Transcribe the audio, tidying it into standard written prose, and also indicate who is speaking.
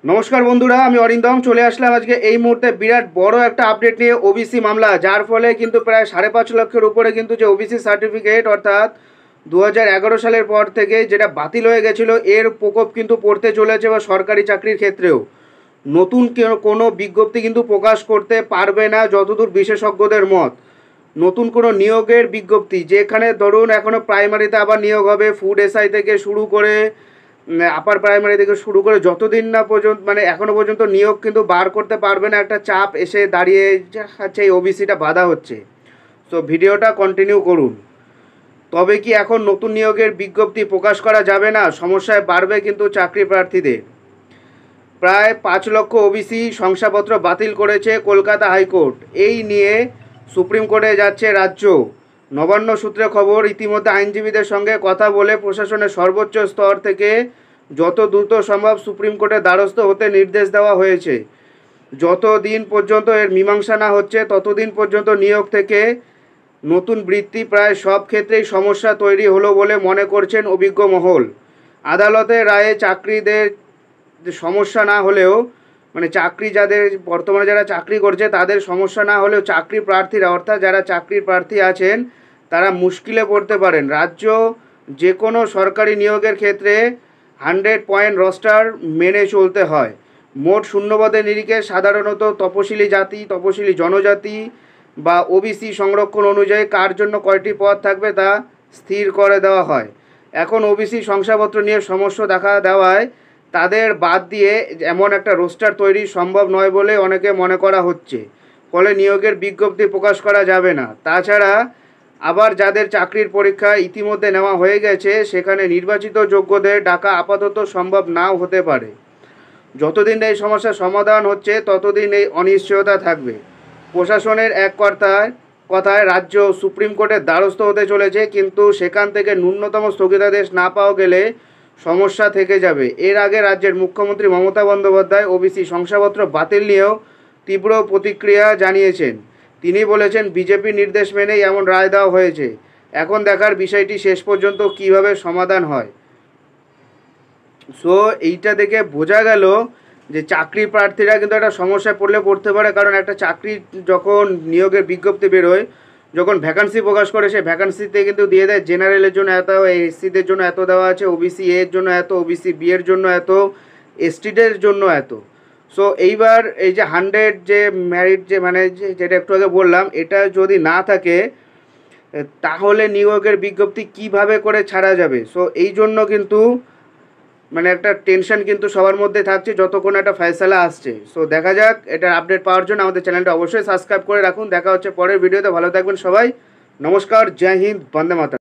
Speaker 1: নমস্কার বন্ধুরা, আমি অরিন্দম চলে আসলাম আজকে এই মুহূর্তে বিরাট বড় একটা আপডেট নিয়ে। ওবিসি মামলা, যার ফলে কিন্তু প্রায় 5.5 লক্ষের উপরে কিন্তু যে ওবিসি সার্টিফিকেট অর্থাৎ 2011 সালের পর থেকে যেটা বাতিল হয়ে গেছিলো, এর প্রকোপ কিন্তু পড়তে চলেছে বা সরকারি চাকরির ক্ষেত্রেও নতুন কোনো বিজ্ঞপ্তি কিন্তু প্রকাশ করতে পারবে না যতদূর বিশেষজ্ঞদের মত। নতুন কোনো নিয়োগের বিজ্ঞপ্তি, যেখানে ধরুন এখনও প্রাইমারিতে আবার নিয়োগ হবে, ফুড এসআই থেকে শুরু করে আপার প্রাইমারি থেকে শুরু করে যতদিন না পর্যন্ত মানে এখনও পর্যন্ত নিয়োগ কিন্তু বার করতে পারবে না, একটা চাপ এসে দাঁড়িয়ে যাচ্ছে, এই ওবিসিটা বাধা হচ্ছে। তো ভিডিওটা কন্টিনিউ করুন। তবে কি এখন নতুন নিয়োগের বিজ্ঞপ্তি প্রকাশ করা যাবে না? সমস্যায় বাড়বে কিন্তু চাকরি প্রার্থীদের। প্রায় 5 লক্ষ ওবিসি শংসাপত্র বাতিল করেছে কলকাতা হাইকোর্ট। এই নিয়ে সুপ্রিম কোর্টে যাচ্ছে রাজ্য। নবান্ন সূত্রে খবর, ইতিমধ্যে আইনজীবীদের সঙ্গে কথা বলে প্রশাসনের সর্বোচ্চ স্তর থেকে যত দ্রুত সম্ভব সুপ্রিম কোর্টের দ্বারস্থ হতে নির্দেশ দেওয়া হয়েছে। যতদিন পর্যন্ত এর মীমাংসা না হচ্ছে ততদিন পর্যন্ত নিয়োগ থেকে নতুন বৃত্তি প্রায় সব ক্ষেত্রেই সমস্যা তৈরি হলো বলে মনে করছেন অভিজ্ঞ মহল। আদালতের রায়ে চাকরিদের সমস্যা না হলেও মানে চাকরি যাদের বর্তমানে যারা চাকরি করছে তাদের সমস্যা না হলেও চাকরি প্রার্থীরা অর্থাৎ যারা চাকরির প্রার্থী আছেন তারা মুশকিলে পড়তে পারেন। রাজ্য যে কোনো সরকারি নিয়োগের ক্ষেত্রে 100 পয়েন্ট রস্টার মেনে চলতে হয়। মোট শূন্যপদের নিরিখে সাধারণত তপশিলি জাতি, তপশিলি জনজাতি বা ওবিসি সংরক্ষণ অনুযায়ী কার জন্য কয়টি পদ থাকবে তা স্থির করে দেওয়া হয়। এখন ওবিসি শংসাপত্র নিয়ে সমস্যা দেখা দেওয়ায় তাদের বাদ দিয়ে এমন একটা রোস্টার তৈরি সম্ভব নয় বলে অনেকে মনে করা হচ্ছে। ফলে নিয়োগের বিজ্ঞপ্তি প্রকাশ করা যাবে না। তাছাড়া আবার যাদের চাকরির পরীক্ষা ইতিমধ্যে নেওয়া হয়ে গেছে সেখানে নির্বাচিত যোগ্যদের ডাকা আপাতত সম্ভব নাও হতে পারে। যতদিন এই সমস্যার সমাধান হচ্ছে ততদিন এই অনিশ্চয়তা থাকবে। প্রশাসনের এক কথায় রাজ্য সুপ্রিম কোর্টের দ্বারস্থ হতে চলেছে, কিন্তু সেখান থেকে ন্যূনতম স্থগিতাদেশ না পাওয়া গেলে সমস্যা থেকে যাবে। এর আগে রাজ্যের মুখ্যমন্ত্রী মমতা বন্দ্যোপাধ্যায় ওবিসি শংসাপত্র বাতিল নিয়েও তীব্র প্রতিক্রিয়া জানিয়েছেন। তিনি বলেছেন, বিজেপির নির্দেশ মেনেই এমন রায় দেওয়া হয়েছে। এখন দেখার বিষয়টি শেষ পর্যন্ত কিভাবে সমাধান হয়। সো এইটা দেখে বোঝা গেল যে চাকরি প্রার্থীরা কিন্তু একটা সমস্যায় পড়তে পারে, কারণ একটা চাকরি যখন নিয়োগের বিজ্ঞপ্তি বেরোয়, যখন ভ্যাকান্সি প্রকাশ করে সেই ভ্যাকান্সিতে কিন্তু দিয়ে দেয় জেনারেলের জন্য এত, এসসিদের জন্য এত দেওয়া আছে, ওবিসি এর জন্য এত, ওবিসি বি এর জন্য এত, এসটিদের জন্য এত। সো এইবার এই যে 100 যে ম্যারিট যে মানে যেটা একটু আগে বললাম, এটা যদি না থাকে তাহলে নিয়োগের বিজ্ঞপ্তি কিভাবে করে ছাড়া যাবে। সো এই জন্য কিন্তু মানে একটা টেনশন কিন্তু সবার মধ্যে থাকছে যতক্ষণ একটা ফয়সালা আসছে। সো দেখা যাক। এটার আপডেট পাওয়ার জন্য আমাদের চ্যানেলটা অবশ্যই সাবস্ক্রাইব করে রাখুন। দেখা হচ্ছে পরের ভিডিওতে। ভালো থাকবেন সবাই। নমস্কার, জয় হিন্দ, বন্দে মাতরম।